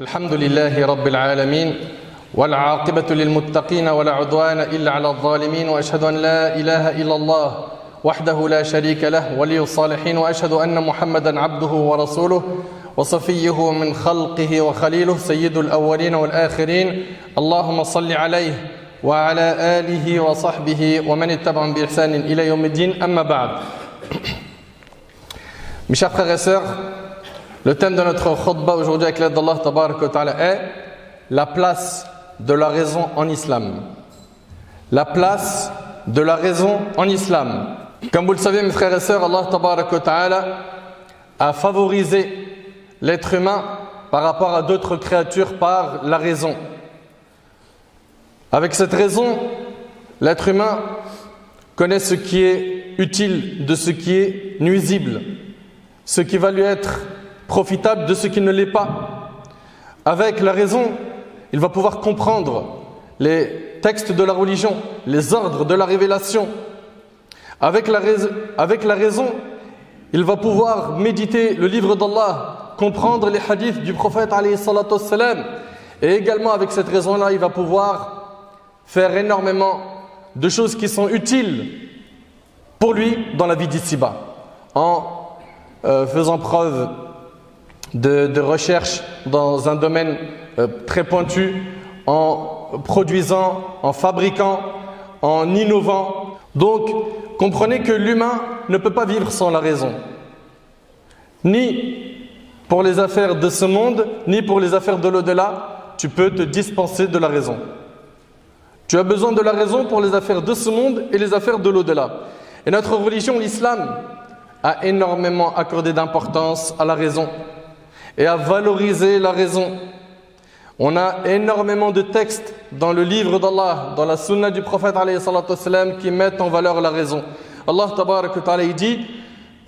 الحمد لله رب العالمين والعاقبة للمتقين ولا عدوان إلا على الظالمين وأشهد أن لا إله إلا الله وحده لا شريك له ولي الصالحين وأشهد أن محمدا عبده ورسوله وصفيه من خلقه وخليله سيد الأولين والآخرين اللهم صل عليه وعلى آله وصحبه ومن اتبعهم بإحسان إلى يوم الدين أما بعد. Mes chers frères et sœurs, le thème de notre khutbah aujourd'hui avec l'aide d'Allah Tabarak wa Ta'ala est la place de la raison en islam. La place de la raison en islam. Comme vous le savez mes frères et sœurs, Allah Tabarak wa Ta'ala a favorisé l'être humain par rapport à d'autres créatures par la raison. Avec cette raison, l'être humain connaît ce qui est utile de ce qui est nuisible, ce qui va lui être profitable de ce qui ne l'est pas. Avec la raison, il va pouvoir comprendre les textes de la religion, les ordres de la révélation. Avec la raison, il va pouvoir méditer le livre d'Allah, comprendre les hadiths du prophète alayhi salatu wassalam. Et également avec cette raison-là, il va pouvoir faire énormément de choses qui sont utiles pour lui dans la vie d'ici-bas, en faisant preuve de recherche dans un domaine très pointu, en produisant, en fabriquant, en innovant. Donc, comprenez que l'humain ne peut pas vivre sans la raison. Ni pour les affaires de ce monde, ni pour les affaires de l'au-delà, tu peux te dispenser de la raison. Tu as besoin de la raison pour les affaires de ce monde et les affaires de l'au-delà. Et notre religion, l'islam, a énormément accordé d'importance à la raison et à valoriser la raison. On a énormément de textes dans le livre d'Allah, dans la sunna du prophète alayhi salatu wassalam, qui mettent en valeur la raison. Allah tabarak wa ta'ala dit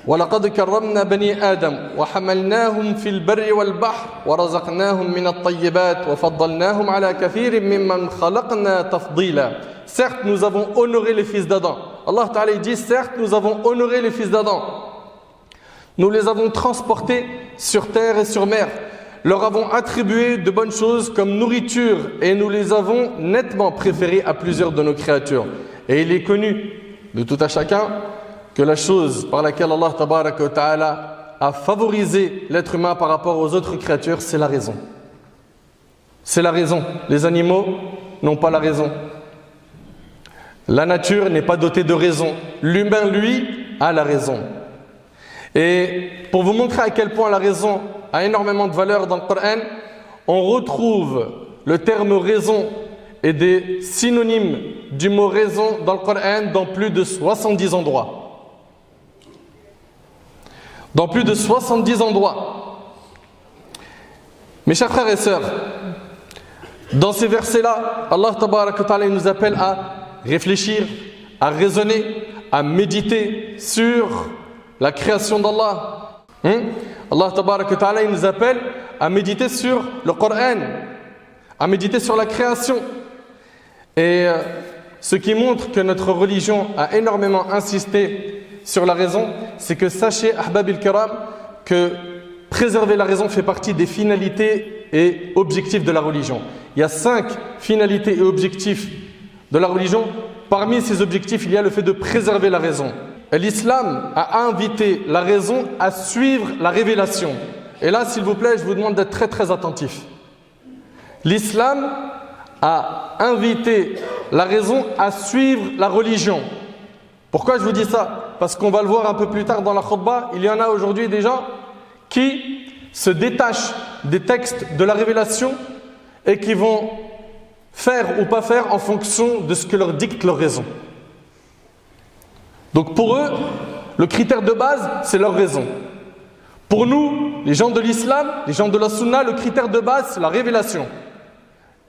وَلَقَدْ كَرَّمْنَا بَنِي آدَمَ وَحَمَلْنَاهُمْ فِي الْبَرِّ وَالْبَحْرِ وَرَزَقْنَاهُمْ مِنَ الطَّيِّبَاتِ وَفَضَّلْنَاهُمْ عَلَى كَثِيرٍ مِّمَّنْ خَلَقْنَا تَفْضِيلًا. Certes, nous avons honoré les fils d'Adam. Allah Ta'ala dit, certes, nous avons honoré les fils d'Adam. Nous les avons transportés sur terre et sur mer. Leur avons attribué de bonnes choses comme nourriture et nous les avons nettement préférés à plusieurs de nos créatures. Et il est connu de tout à chacun que la chose par laquelle Allah Tabaraka wa Ta'ala a favorisé l'être humain par rapport aux autres créatures, c'est la raison. C'est la raison. Les animaux n'ont pas la raison. La nature n'est pas dotée de raison. L'humain, lui, a la raison. Et pour vous montrer à quel point la raison a énormément de valeur dans le Coran, on retrouve le terme raison et des synonymes du mot raison dans le Coran dans plus de 70 endroits. Dans plus de 70 endroits. Mes chers frères et sœurs, dans ces versets-là, Allah Tabaraka wa Ta'ala nous appelle à réfléchir, à raisonner, à méditer sur la création d'Allah. Allah Tabaraka wa Ta'ala nous appelle à méditer sur le Coran, à méditer sur la création. Et ce qui montre que notre religion a énormément insisté sur la raison, c'est que sachez, Ahbab al-Kiram, que préserver la raison fait partie des finalités et objectifs de la religion. Il y a 5 finalités et objectifs de la religion. Parmi ces objectifs, il y a le fait de préserver la raison. Et l'islam a invité la raison à suivre la révélation. Et là, s'il vous plaît, je vous demande d'être très très attentif. L'islam a invité la raison à suivre la religion. Pourquoi je vous dis ça? Parce qu'on va le voir un peu plus tard dans la khutbah, il y en a aujourd'hui des gens qui se détachent des textes de la révélation et qui vont faire ou pas faire en fonction de ce que leur dicte leur raison. Donc pour eux, le critère de base, c'est leur raison. Pour nous, les gens de l'islam, les gens de la sunna, le critère de base, c'est la révélation.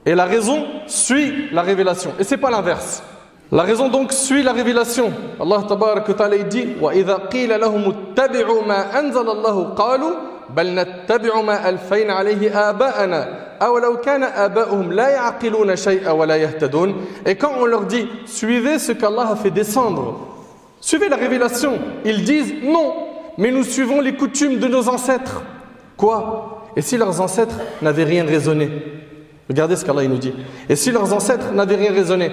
Et la raison suit la révélation. Et ce n'est pas l'inverse. La raison donc suit la révélation. Allah Tabarak wa Ta'ala dit وَإِذَا قِيلَ لَهُمُ اتَّبِعُوا مَا أَنزَلَ اللَّهُ قَالُوا بَلْ نَتَّبِعُ مَا أَلْفَيْنَا عَلَيْهِ آبَاءَنَا أَوَلَوْ كَانَ آبَاؤُهُمْ لَا يَعْقِلُونَ شَيْئًا وَلَا يَهْتَدُونَ. Et quand on leur dit suivez ce qu'Allah a fait descendre, suivez la révélation, ils disent non, mais nous suivons les coutumes de nos ancêtres. Quoi? Et si leurs ancêtres n'avaient rien raisonné? Regardez ce qu'Allah nous dit. Et si leurs ancêtres n'avaient rien raisonné?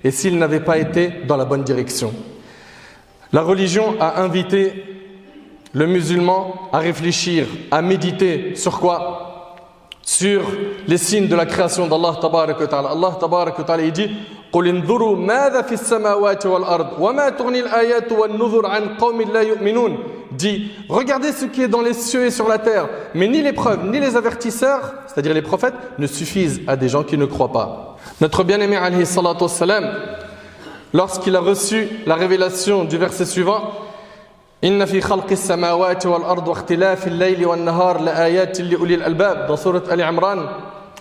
Et s'ils n'avaient pas été dans la bonne direction? La religion a invité le musulman à réfléchir, à méditer sur quoi? Sur les signes de la création d'Allah tabarak wa ta'ala. Allah tabarak wa ta'ala il dit قُلْ انظُرُوا مَاذَا فِي السَّمَاوَاتِ وَالْأَرْضِ وَمَا تُغْنِي الْآيَاتُ وَالنُّذُرُ عَنْ قَوْمٍ لَا يُؤْمِنُونَ. Dit, regardez ce qui est dans les cieux et sur la terre, mais ni les preuves, ni les avertisseurs, c'est-à-dire les prophètes, ne suffisent à des gens qui ne croient pas. Notre bien-aimé alayhi salatu wassalam, lorsqu'il a reçu la révélation du verset suivant, Inna fi khalqis samawati wal ard wa ikhtilafil layli wan nahar la ayatin li ulil albab, dans sourate Ali Imran,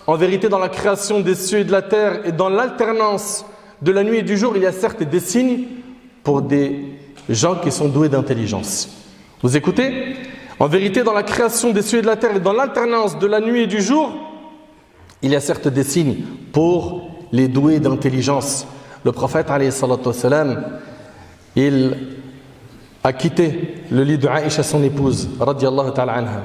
en vérité dans la création des cieux et de la terre et dans l'alternance de la nuit et du jour, il y a certes des signes pour des gens qui sont doués d'intelligence. Vous écoutez? En vérité dans la création des cieux et de la terre et dans l'alternance de la nuit et du jour, il y a certes des signes pour les doués d'intelligence. Le prophète alayhi salatu wassalam, il a quitté le lit de Aïcha, son épouse, radiyallahu ta'ala anha,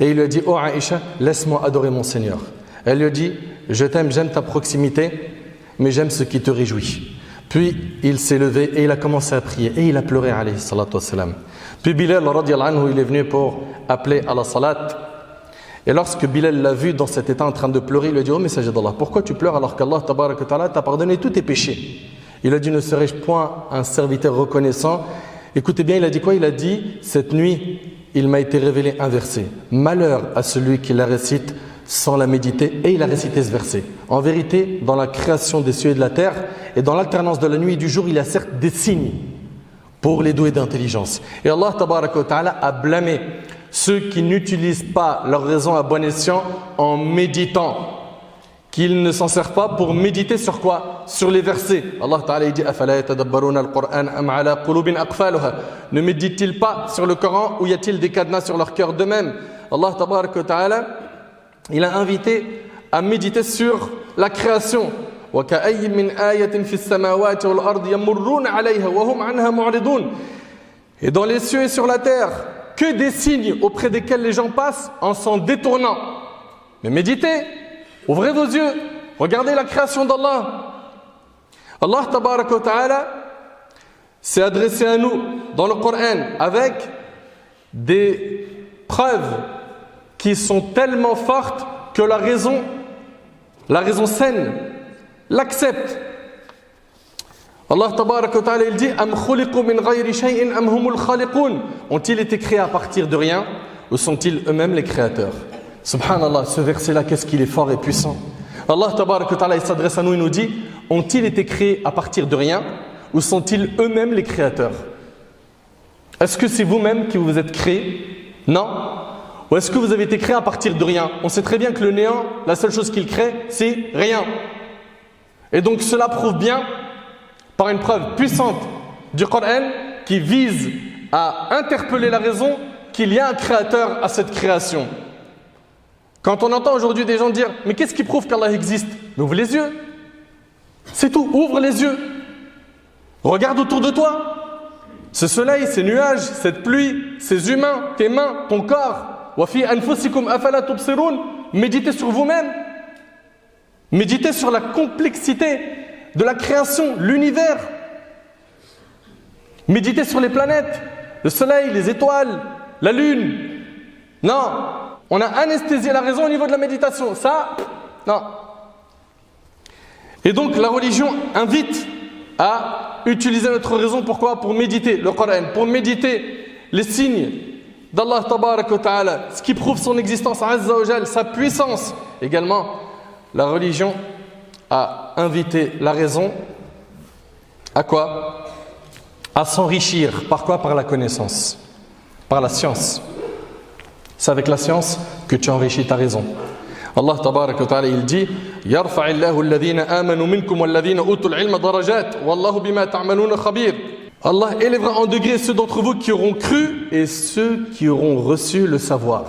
et il lui a dit: oh Aïcha, laisse-moi adorer mon Seigneur. Elle lui a dit: je t'aime, j'aime ta proximité, mais j'aime ce qui te réjouit. Puis il s'est levé et il a commencé à prier et il a pleuré alayhi salatu wassalam. Puis Bilal radiyallahu anhu, il est venu pour appeler à la salat. Et lorsque Bilal l'a vu dans cet état en train de pleurer, il lui a dit: oh messager d'Allah, pourquoi tu pleures alors qu'Allah tabarak wa ta'ala t'a pardonné tous tes péchés? Il a dit: ne serais-je point un serviteur reconnaissant? Écoutez bien, il a dit quoi? Il a dit: cette nuit, il m'a été révélé un verset. Malheur à celui qui la récite sans la méditer. Et il a récité ce verset. En vérité, dans la création des cieux et de la terre, et dans l'alternance de la nuit et du jour, il y a certes des signes pour les doués d'intelligence. Et Allah tabaraka wa ta'ala a blâmé ceux qui n'utilisent pas leur raison à bon escient en méditant, qu'ils ne s'en servent pas pour méditer sur quoi? Sur les versets. Allah Ta'ala dit: Afala yatadabbaruna al-Qur'an am ala qulubin aqfalha. Ne méditent-ils pas sur le Coran ou y a-t-il des cadenas sur leur cœur d'eux-mêmes? Allah Ta'ala, il a invité à méditer sur la création. Wa ka'ayyin min ayatin fis samawati wal ardi yamurruna 'alayha wa hum 'anha mu'ridun. Et dans les cieux et sur la terre, que des signes auprès desquels les gens passent en s'en détournant. Mais méditez, ouvrez vos yeux, regardez la création d'Allah. Allah tabaraka wa ta'ala s'est adressé à nous dans le Coran avec des preuves qui sont tellement fortes que la raison saine l'accepte. Allah tabaraka wa ta'ala il dit: Am khuliqu min ghayri shay'in am humul khaliqun. Ont-ils été créés à partir de rien ou sont-ils eux-mêmes les créateurs? Subhanallah, ce verset-là, qu'est-ce qu'il est fort et puissant. Allah tabaraka wa ta'ala il s'adresse à nous et nous dit: ont-ils été créés à partir de rien ou sont-ils eux-mêmes les créateurs? Est-ce que c'est vous-même qui vous êtes créés? Non. Ou est-ce que vous avez été créés à partir de rien? On sait très bien que le néant, la seule chose qu'il crée, c'est rien. Et donc cela prouve bien, par une preuve puissante du Coran, qui vise à interpeller la raison, qu'il y a un créateur à cette création. Quand on entend aujourd'hui des gens dire: mais qu'est-ce qui prouve qu'Allah existe? Mais ouvre les yeux. C'est tout, ouvre les yeux. Regarde autour de toi. Ce soleil, ces nuages, cette pluie, ces humains, tes mains, ton corps. Wa fi anfusikum afala tubsirun. Méditez sur vous-même. Méditez sur la complexité de la création, l'univers. Méditez sur les planètes, le soleil, les étoiles, la lune. Non, on a anesthésié la raison au niveau de la méditation. Ça, non. Et donc la religion invite à utiliser notre raison. Pourquoi? Pour méditer le Coran, pour méditer les signes d'Allah tabaraka wa ta'ala, ce qui prouve son existence, azza wa jal, sa puissance. Également, la religion a invité la raison à quoi? À s'enrichir. Par quoi? Par la connaissance, par la science. C'est avec la science que tu enrichis ta raison. Allah tabaraka wa ta'ala il dit: Yarfa'illahu alladhina amanu minkum walladhina utul ilma darajat wallahu bima ta'maluna khabir. Allah élèvera en degrés ceux d'entre vous qui auront cru et ceux qui auront reçu le savoir.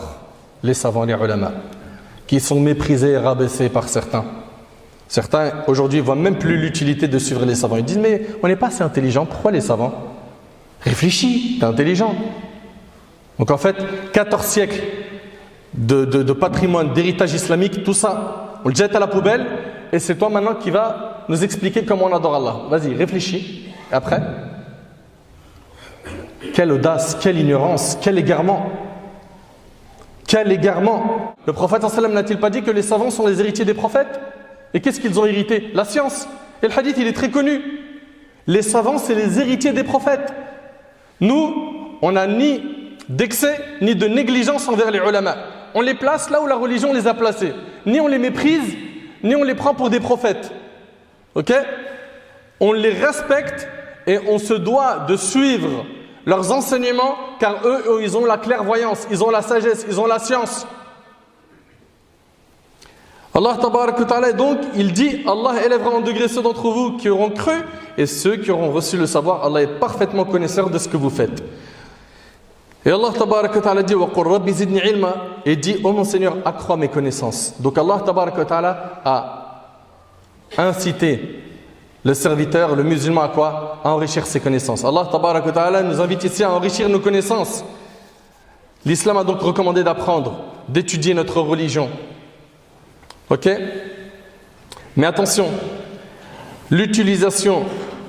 Les savants, les ulama, qui sont méprisés et rabaissés par certains. Certains aujourd'hui ne voient même plus l'utilité de suivre les savants. Ils disent: mais on n'est pas assez intelligent, pourquoi les savants? Réfléchis, t'es intelligent. Donc en fait, 14 siècles de patrimoine, d'héritage islamique, tout ça, on le jette à la poubelle et c'est toi maintenant qui vas nous expliquer comment on adore Allah. Vas-y, réfléchis. Et après, quelle audace, quelle ignorance, quel égarement. Quel égarement. Le prophète sallallahu alayhi wa sallam n'a-t-il pas dit que les savants sont les héritiers des prophètes? Et qu'est-ce qu'ils ont hérité? La science. Et le hadith, il est très connu. Les savants, c'est les héritiers des prophètes. Nous, on n'a ni d'excès, ni de négligence envers les ulama. On les place là où la religion les a placés. Ni on les méprise, ni on les prend pour des prophètes. Ok? On les respecte et on se doit de suivre leurs enseignements car eux, ils ont la clairvoyance, ils ont la sagesse, ils ont la science. Allah tabarak wa ta'ala, donc, il dit, Allah élèvera en degré ceux d'entre vous qui auront cru et ceux qui auront reçu le savoir. Allah est parfaitement connaisseur de ce que vous faites. Et Allah tabarak wa ta'ala dit, wa qur rabbi zidni ilma, et dit, oh mon Seigneur, accrois mes connaissances. Donc Allah tabarak wa ta'ala a incité le serviteur, le musulman à quoi? À enrichir ses connaissances. Allah tabarak wa ta'ala nous invite ici à enrichir nos connaissances. L'islam a donc recommandé d'apprendre, d'étudier notre religion. Ok? Mais attention, l'utilisation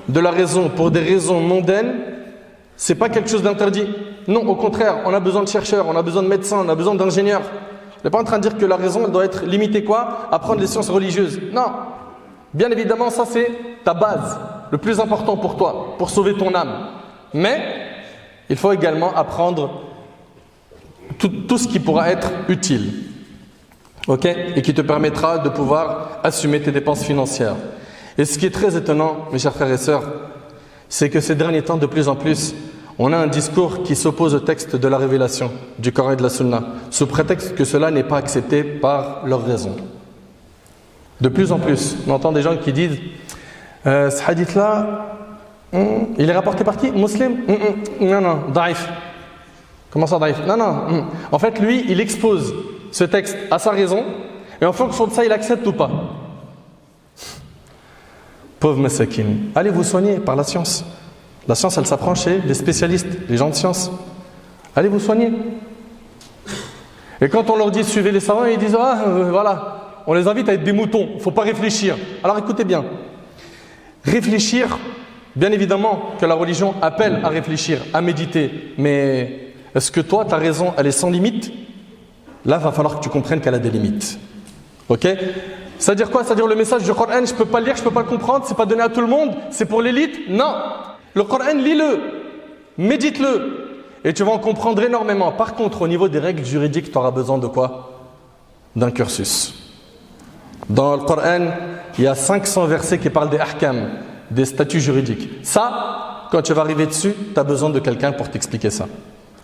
de la raison pour des raisons mondaines, c'est pas quelque chose d'interdit. Non, au contraire, on a besoin de chercheurs, on a besoin de médecins, on a besoin d'ingénieurs. Je n'est pas en train de dire que la raison elle doit être limitée quoi? À prendre les sciences religieuses. Non. Bien évidemment, ça c'est ta base, le plus important pour toi, pour sauver ton âme. Mais il faut également apprendre tout ce qui pourra être utile. Ok? Et qui te permettra de pouvoir assumer tes dépenses financières. Et ce qui est très étonnant, mes chers frères et sœurs, c'est que ces derniers temps, de plus en plus, on a un discours qui s'oppose au texte de la révélation, du Coran et de la Sunna, sous prétexte que cela n'est pas accepté par leur raison. De plus en plus, on entend des gens qui disent ce hadith-là, il est rapporté par qui? Muslim? Non, non, daif. Comment ça, daif? Non. En fait, lui, il expose ce texte à sa raison, et en fonction de ça, il accepte ou pas. Pauvre Masakin, allez vous soigner par la science. La science, elle s'apprend chez les spécialistes, les gens de science. Allez vous soigner. Et quand on leur dit suivez les savants, ils disent voilà, on les invite à être des moutons, il ne faut pas réfléchir. Alors écoutez bien, réfléchir, bien évidemment que la religion appelle à réfléchir, à méditer, mais est-ce que toi, ta raison, elle est sans limite? Là, il va falloir que tu comprennes qu'elle a des limites. Ok? C'est-à-dire quoi? C'est-à-dire le message du Coran, je ne peux pas le lire, je ne peux pas le comprendre, c'est pas donné à tout le monde, c'est pour l'élite? Non! Le Coran, lis-le, médite-le, et tu vas en comprendre énormément. Par contre, au niveau des règles juridiques, tu auras besoin de quoi? D'un cursus. Dans le Coran, il y a 500 versets qui parlent des ahkam, des statuts juridiques. Ça, quand tu vas arriver dessus, tu as besoin de quelqu'un pour t'expliquer ça.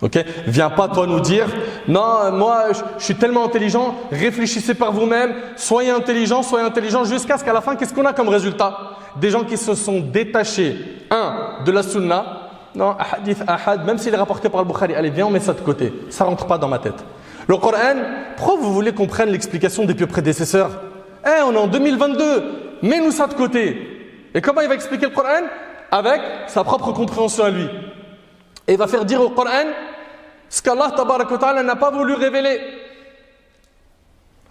Ok? Viens pas toi nous dire non, moi je suis tellement intelligent, réfléchissez par vous-même, soyez intelligent jusqu'à ce qu'à la fin, qu'est-ce qu'on a comme résultat? Des gens qui se sont détachés, de la sunna, non, hadith ahad, même s'il est rapporté par le Bukhari, allez viens on met ça de côté, ça rentre pas dans ma tête. Le Coran, pourquoi vous voulez qu'on prenne l'explication des pieux prédécesseurs? On est en 2022, mets-nous ça de côté. Et comment il va expliquer le Coran? Avec sa propre compréhension à lui. Et il va faire dire au Coran ce qu'Allah tabarak wa ta'ala n'a pas voulu révéler.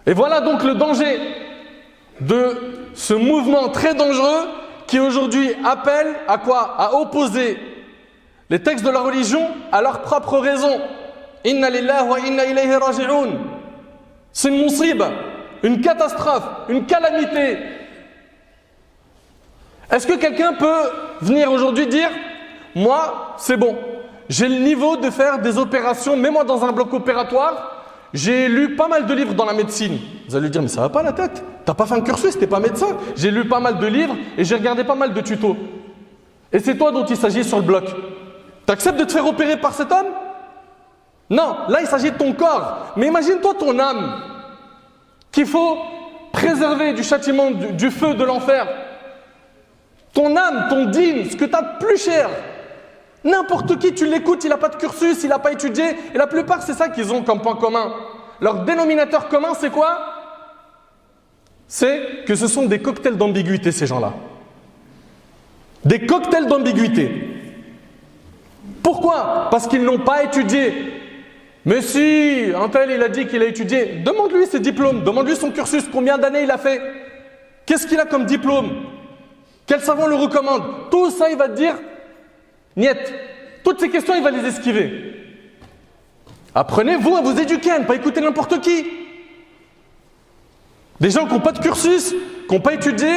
Et voilà donc le danger de ce mouvement très dangereux qui aujourd'hui appelle à quoi? À opposer les textes de la religion à leur propre raison. Inna lillahi wa inna ilayhi raji'un. C'est une musiba, une catastrophe, une calamité. Est-ce que quelqu'un peut venir aujourd'hui dire moi, c'est bon, j'ai le niveau de faire des opérations, mets-moi dans un bloc opératoire, j'ai lu pas mal de livres dans la médecine. Vous allez lui dire, mais ça va pas la tête, t'as pas fait un cursus, t'es pas médecin. J'ai lu pas mal de livres et j'ai regardé pas mal de tutos. Et c'est toi dont il s'agit sur le bloc. T'acceptes de te faire opérer par cet homme? Non, là il s'agit de ton corps. Mais imagine-toi ton âme, qu'il faut préserver du châtiment, du feu de l'enfer. Ton âme, ton dîne, ce que tu as de plus cher. N'importe qui, tu l'écoutes, il n'a pas de cursus, il n'a pas étudié. Et la plupart, c'est ça qu'ils ont comme point commun. Leur dénominateur commun, c'est quoi? C'est que ce sont des cocktails d'ambiguïté, ces gens-là. Des cocktails d'ambiguïté. Pourquoi? Parce qu'ils n'ont pas étudié. Mais si, un tel il a dit qu'il a étudié, demande-lui ses diplômes, demande-lui son cursus, combien d'années il a fait, qu'est-ce qu'il a comme diplôme, quel savant le recommande, tout ça il va te dire, niet. Toutes ces questions il va les esquiver. Apprenez-vous à vous éduquer, à ne pas écouter n'importe qui. Des gens qui n'ont pas de cursus, qui n'ont pas étudié,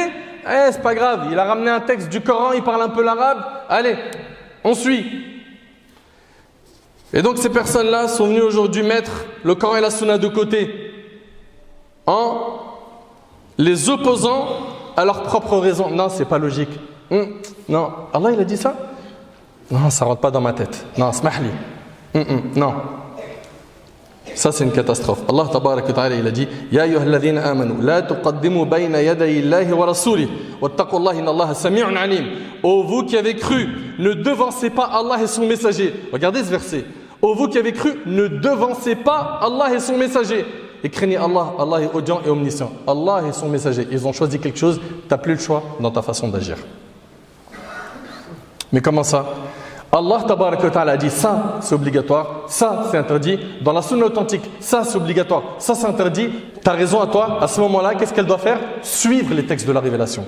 c'est pas grave, il a ramené un texte du Coran, il parle un peu l'arabe, allez, on suit. Et donc ces personnes-là sont venues aujourd'hui mettre le Coran et la Sunna de côté en les opposant à leurs propres raisons. Non, c'est pas logique. Non, Allah il a dit ça? Non, ça rentre pas dans ma tête. Non, smahli. Non. Ça c'est une catastrophe. Allah tabarak wa ta'ala il a dit Ya ayyuhalladhina amanu la tuqaddimu bayna yaday Allahi wa rasulih wattaqullaha inna Allaha sami'un alim. Ô vous qui avez cru, ne devancez pas Allah et son messager. Regardez ce verset. Ô vous qui avez cru, ne devancez pas Allah et son messager. Et craignez Allah, Allah est audient et omniscient. Allah et son messager, ils ont choisi quelque chose, tu n'as plus le choix dans ta façon d'agir. Mais comment ça? Allah tabarak wa ta'ala a dit ça c'est obligatoire, ça c'est interdit. Dans la sunna authentique, ça c'est obligatoire, ça c'est interdit. Tu as raison à toi, à ce moment-là, qu'est-ce qu'elle doit faire? Suivre les textes de la révélation.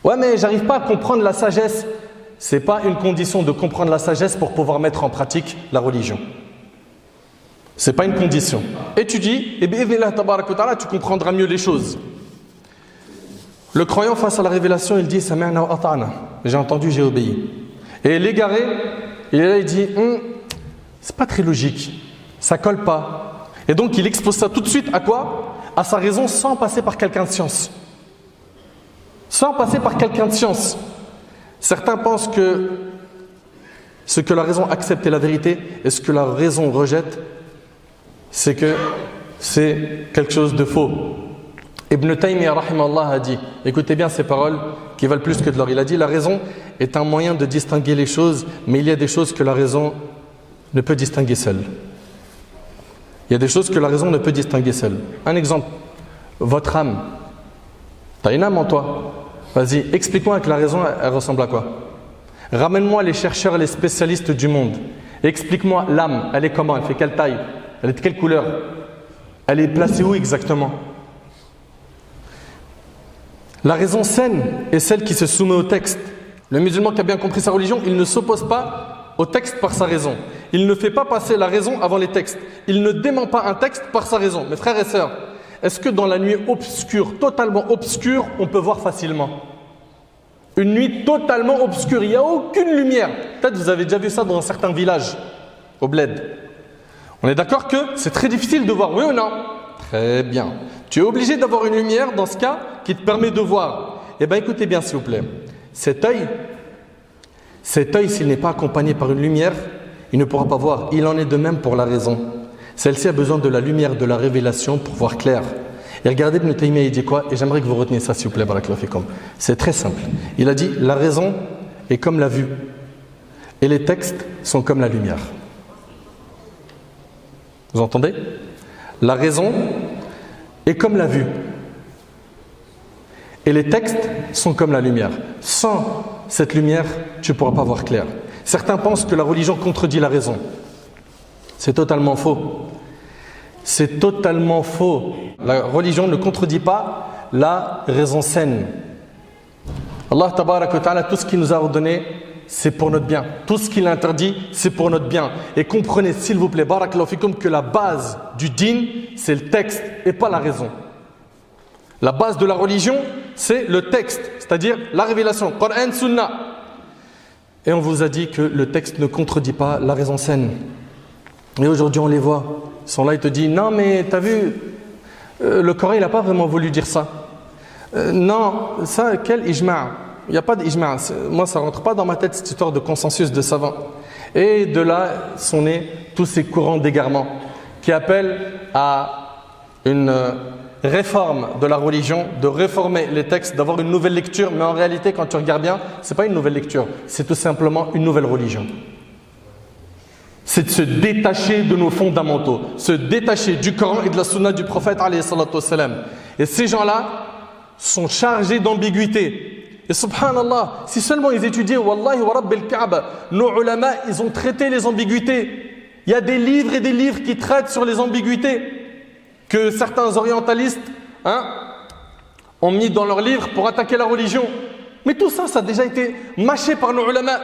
Ouais mais j'arrive pas à comprendre la sagesse. C'est pas une condition de comprendre la sagesse pour pouvoir mettre en pratique la religion. C'est pas une condition. Étudie et bi'idhnillah tabarak wa ta'ala tu comprendras mieux les choses. Le croyant face à la révélation, il dit sami'na wa ata'na. J'ai entendu, j'ai obéi. Et l'égaré, il est là, il dit c'est pas très logique, ça colle pas. Et donc il expose ça tout de suite à quoi? À sa raison sans passer par quelqu'un de science. Sans passer par quelqu'un de science. Certains pensent que ce que la raison accepte est la vérité et ce que la raison rejette, c'est que c'est quelque chose de faux. Ibn Taymiyyah rahimahullah a dit, écoutez bien ces paroles qui valent plus que de l'or. Il a dit la raison est un moyen de distinguer les choses, mais il y a des choses que la raison ne peut distinguer seule. Il y a des choses que la raison ne peut distinguer seule. Un exemple, votre âme. Tu as une âme en toi. Vas-y, explique-moi que la raison, elle ressemble à quoi? Ramène-moi les chercheurs, les spécialistes du monde. Explique-moi l'âme, elle est comment? Elle fait quelle taille? Elle est de quelle couleur? Elle est placée où exactement? La raison saine est celle qui se soumet au texte. Le musulman qui a bien compris sa religion, il ne s'oppose pas au texte par sa raison. Il ne fait pas passer la raison avant les textes. Il ne dément pas un texte par sa raison. Mes frères et sœurs, est-ce que dans la nuit obscure, totalement obscure, on peut voir facilement? Une nuit totalement obscure, il n'y a aucune lumière. Peut-être vous avez déjà vu ça dans certains villages, au bled. On est d'accord que c'est très difficile de voir, oui ou non? Très bien. Tu es obligé d'avoir une lumière dans ce cas qui te permet de voir. Eh bien écoutez bien s'il vous plaît. Cet œil, s'il n'est pas accompagné par une lumière, il ne pourra pas voir. Il en est de même pour la raison. Celle-ci a besoin de la lumière de la révélation pour voir clair. Et regardez Ibn Taymiyyah, il dit quoi? Et j'aimerais que vous reteniez ça s'il vous plaît, barakallahu fikum. C'est très simple. Il a dit la raison est comme la vue et les textes sont comme la lumière. Vous entendez? La raison est comme la vue et les textes sont comme la lumière. Sans cette lumière, tu ne pourras pas voir clair. Certains pensent que la religion contredit la raison. C'est totalement faux. C'est totalement faux. La religion ne contredit pas la raison saine. Allah tabarak wa ta'ala, tout ce qu'il nous a ordonné, c'est pour notre bien. Tout ce qu'il interdit, c'est pour notre bien. Et comprenez s'il vous plaît, barakallahu fikum, que la base du din, c'est le texte et pas la raison. La base de la religion, c'est le texte, c'est-à-dire la révélation, Coran, Sunna. Et on vous a dit que le texte ne contredit pas la raison saine. Et aujourd'hui on les voit, ils sont là, ils te disent non mais t'as vu, le Coran il n'a pas vraiment voulu dire ça. Non, ça quel ijma'? Il n'y a pas d'ijma'. Moi ça ne rentre pas dans ma tête cette histoire de consensus de savants. Et de là sont nés tous ces courants d'égarement qui appellent à une réforme de la religion, de réformer les textes, d'avoir une nouvelle lecture. Mais en réalité quand tu regardes bien, ce n'est pas une nouvelle lecture, c'est tout simplement une nouvelle religion. C'est de se détacher de nos fondamentaux, se détacher du Coran et de la Sunna du prophète alayhi salatu wassalam. Et ces gens-là sont chargés d'ambiguïté. Et subhanallah, si seulement ils étudiaient, wallahi wa rabbil Kaaba, nos ulama, ils ont traité les ambiguïtés. Il y a des livres et des livres qui traitent sur les ambiguïtés que certains orientalistes ont mis dans leurs livres pour attaquer la religion. Mais tout ça, ça a déjà été mâché par nos ulama.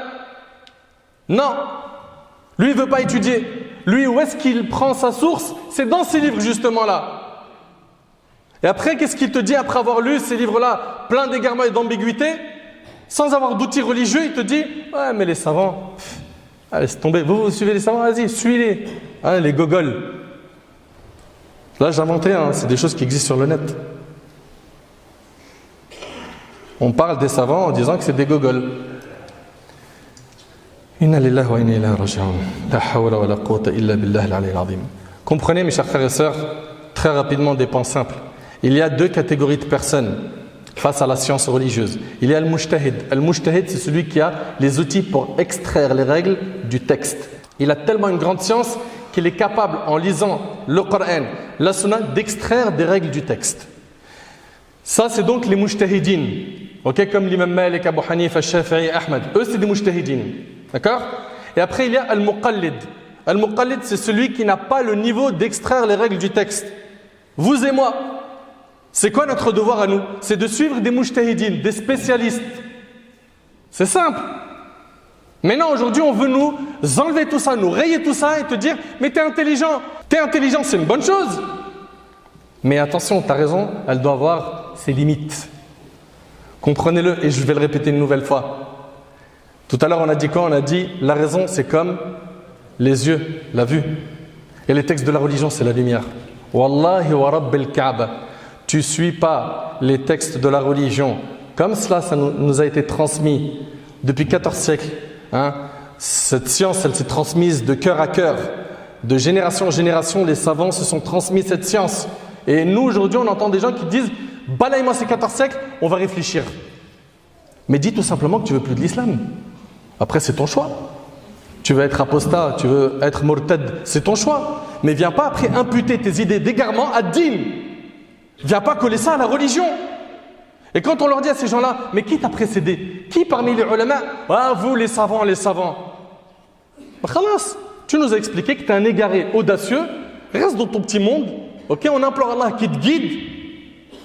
Non, lui il ne veut pas étudier. Lui, où est-ce qu'il prend sa source? C'est dans ces livres justement là. Et après, qu'est-ce qu'il te dit après avoir lu ces livres-là, plein d'égarements et d'ambiguïtés, sans avoir d'outils religieux, il te dit « Ouais, mais les savants, laisse tomber. Vous suivez les savants, vas-y, suis-les. Les gogoles. » Là, j'ai inventé, c'est des choses qui existent sur le net. On parle des savants en disant que c'est des gogoles. Inna lillahi wa inna ilayhi raji'un. La hawla wa la quwwata illa billahi al-'aliyyil 'azim. Comprenez, mes chers frères et sœurs, très rapidement des points simples. Il y a deux catégories de personnes face à la science religieuse. Il y a al-mujtahid. Al-mujtahid, c'est celui qui a les outils pour extraire les règles du texte. Il a tellement une grande science qu'il est capable, en lisant le Coran, la Sunna, d'extraire des règles du texte. Ça, c'est donc les mujtahidines. Ok, comme l'imam Malik, Abu Hanifa, Shafi'i, Ahmed. Eux, c'est des mujtahidines. D'accord? Et après, il y a al-muqallid. Al-muqallid, c'est celui qui n'a pas le niveau d'extraire les règles du texte. Vous et moi. C'est quoi notre devoir à nous? C'est de suivre des mujtahidines, des spécialistes. C'est simple. Maintenant, aujourd'hui, on veut nous enlever tout ça, nous rayer tout ça et te dire « Mais t'es intelligent. T'es intelligent, c'est une bonne chose. » Mais attention, t'as raison, elle doit avoir ses limites. Comprenez-le, et je vais le répéter une nouvelle fois. Tout à l'heure, on a dit quoi? On a dit « La raison, c'est comme les yeux, la vue. Et les textes de la religion, c'est la lumière. » Wallahi wa rabbil Kaaba. Tu ne suis pas les textes de la religion comme cela, ça nous a été transmis depuis 14 siècles. Cette science, elle s'est transmise de cœur à cœur, de génération en génération. Les savants se sont transmis cette science. Et nous, aujourd'hui, on entend des gens qui disent « Balaye-moi ces 14 siècles, on va réfléchir. » Mais dis tout simplement que tu ne veux plus de l'islam. Après, c'est ton choix. Tu veux être apostat, tu veux être murtad, c'est ton choix. Mais viens pas après imputer tes idées d'égarement à din. Viens pas coller ça à la religion. Et quand on leur dit à ces gens-là, mais qui t'a précédé? Qui parmi les ulama? Vous les savants, les savants. Khalas, tu nous as expliqué que tu es un égaré audacieux, reste dans ton petit monde, ok? On implore Allah qui te guide,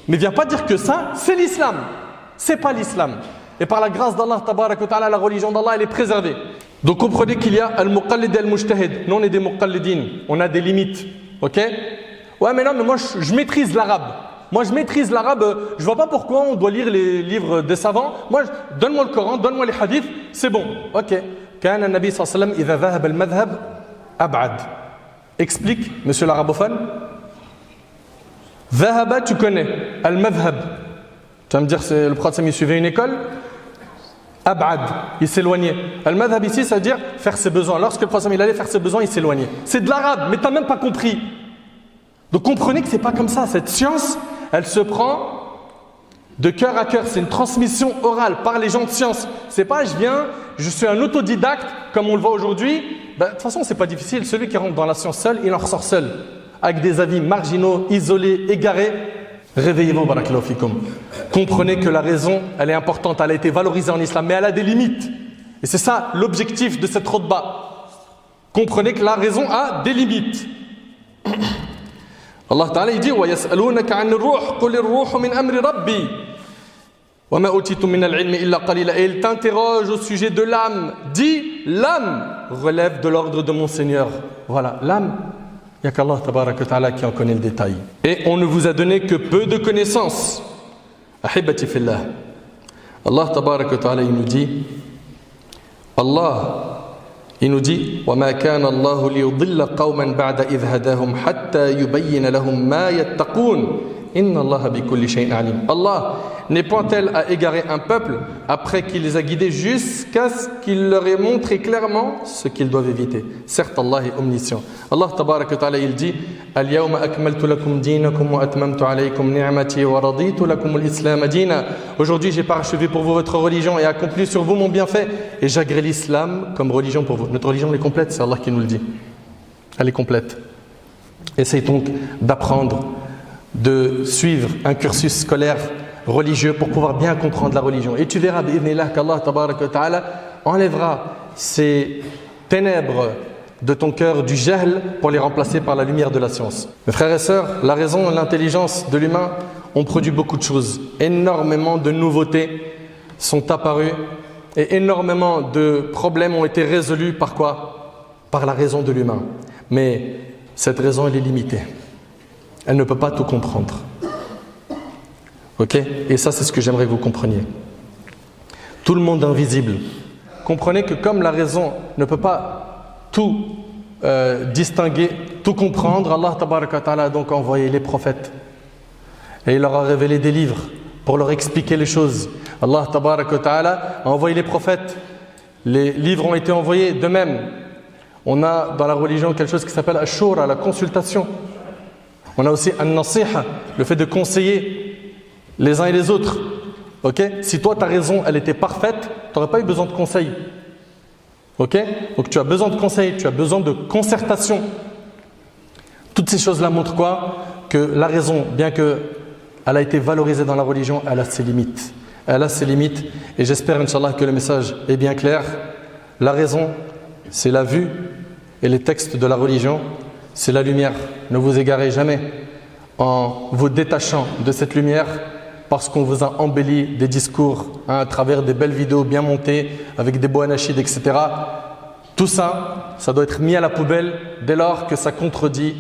mais viens pas dire que ça, c'est l'islam. C'est pas l'islam. Et par la grâce d'Allah, tabarak wa ta'ala, la religion d'Allah, elle est préservée. Donc comprenez qu'il y a al-muqallid et al-mujtahid. Nous, on est des muqallidines, on a des limites, ok? Ouais, mais non, mais moi, je maîtrise l'arabe. Moi, je maîtrise l'arabe. Je vois pas pourquoi on doit lire les livres des savants. Moi, donne-moi le Coran, donne-moi les hadiths, c'est bon. Ok. Kana Nabi sallallahu alayhi wa sallam, idha dhahab al-madhhab, ab'ad. Explique, monsieur l'arabophone. Dhahaba, tu connais. Al-madhhab. Tu vas me dire, le prophète, il suivait une école. Ab'ad, il s'éloignait. Al-madhhab ici, ça veut dire faire ses besoins. Lorsque le prophète, il allait faire ses besoins, il s'éloignait. C'est de l'arabe, mais tu n'as même pas compris. Donc comprenez que ce n'est pas comme ça. Cette science, elle se prend de cœur à cœur. C'est une transmission orale par les gens de science. C'est pas je suis un autodidacte comme on le voit aujourd'hui. De toute façon, c'est pas difficile. Celui qui rentre dans la science seul, il en ressort seul. Avec des avis marginaux, isolés, égarés. Réveillez-vous, barakallahu fikum. Comprenez que la raison, elle est importante. Elle a été valorisée en islam, mais elle a des limites. Et c'est ça l'objectif de cette khutbah. Comprenez que la raison a des limites. Allah Ta'ala il dit وَيَسْأَلُونَكَ عَنِ الرُّوحِ قُلِ الرُّوحُ مِنْ أَمْرِ رَبِّي وَمَا أُوتِيتُم مِنَ الْعِلْمِ إِلَّا قَلِيلًا. Et il t'interroge au sujet de l'âme. Dis, l'âme relève de l'ordre de mon Seigneur. Voilà, l'âme, il n'y a qu'Allah Tabaraka Ta'ala qui en connaît le détail. Et on ne vous a donné que peu de connaissances. Ahibati fillah. Allah Tabaraka Ta'ala il nous dit وَمَا كَانَ اللَّهُ لِيُضِلَّ قَوْمًا بَعْدَ إِذْ هَدَاهُمْ حَتَّى يُبَيِّنَ لَهُمْ مَا يَتَّقُونَ إِنَّ اللَّهَ بِكُلِّ شَيْءٍ عَلِيمٌ. Allah n'est point-elle à égarer un peuple après qu'il les a guidés jusqu'à ce qu'il leur ait montré clairement ce qu'ils doivent éviter. Certes, Allah est omniscient. Allah Tabaraka wa Ta'ala il dit اليوم أكملت لكم دينكم وأتممت عليكم نعمتي ورضيت لكم الإسلام دينا. Aujourd'hui, j'ai parachevé pour vous votre religion et accompli sur vous mon bienfait et j'agrée l'islam comme religion pour vous. Notre religion elle est complète, c'est Allah qui nous le dit. Elle est complète. Essaye donc d'apprendre, de suivre un cursus scolaire religieux pour pouvoir bien comprendre la religion. Et tu verras, bi'idhnillah, qu'Allah Tabaraka wa Ta'ala enlèvera ces ténèbres de ton cœur du jahl pour les remplacer par la lumière de la science. Mes frères et sœurs, la raison et l'intelligence de l'humain ont produit beaucoup de choses. Énormément de nouveautés sont apparues et énormément de problèmes ont été résolus par quoi? Par la raison de l'humain. Mais cette raison, elle est limitée. Elle ne peut pas tout comprendre. Ok? Et ça, c'est ce que j'aimerais que vous compreniez. Tout le monde invisible. Comprenez que comme la raison ne peut pas tout distinguer, tout comprendre, Allah tabaraka wa ta'ala a donc envoyé les prophètes. Et il leur a révélé des livres pour leur expliquer les choses. Allah tabaraka wa ta'ala a envoyé les prophètes. Les livres ont été envoyés. De même, on a dans la religion quelque chose qui s'appelle Ashura, la consultation. On a aussi An-Nasiha, le fait de conseiller les uns et les autres. Ok? Si toi ta raison elle était parfaite, tu n'aurais pas eu besoin de conseil. Ok? Donc tu as besoin de conseil, tu as besoin de concertation. Toutes ces choses-là montrent quoi? Que la raison, bien qu'elle a été valorisée dans la religion, elle a ses limites. Elle a ses limites et j'espère, Inch'Allah, que le message est bien clair. La raison, c'est la vue et les textes de la religion, c'est la lumière. Ne vous égarez jamais en vous détachant de cette lumière parce qu'on vous a embelli des discours à travers des belles vidéos bien montées avec des beaux anachids, etc. Tout ça, ça doit être mis à la poubelle dès lors que ça contredit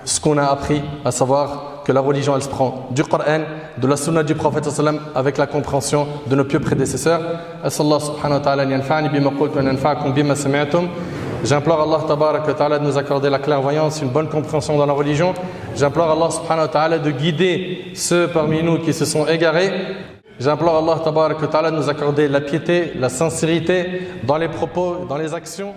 ce qu'on a appris, à savoir que la religion elle se prend du Coran, de la sunna du prophète sallam avec la compréhension de nos pieux prédécesseurs. Asallahu subhanahu wa ta'ala yanfa'ani bima qultu wa yanfa'akum bima sami'tum. J'implore Allah tabarak wa ta'ala de nous accorder la clairvoyance, une bonne compréhension dans la religion. J'implore Allah subhanahu wa ta'ala de guider ceux parmi nous qui se sont égarés. J'implore Allah tabarak wa ta'ala de nous accorder la piété, la sincérité dans les propos, dans les actions.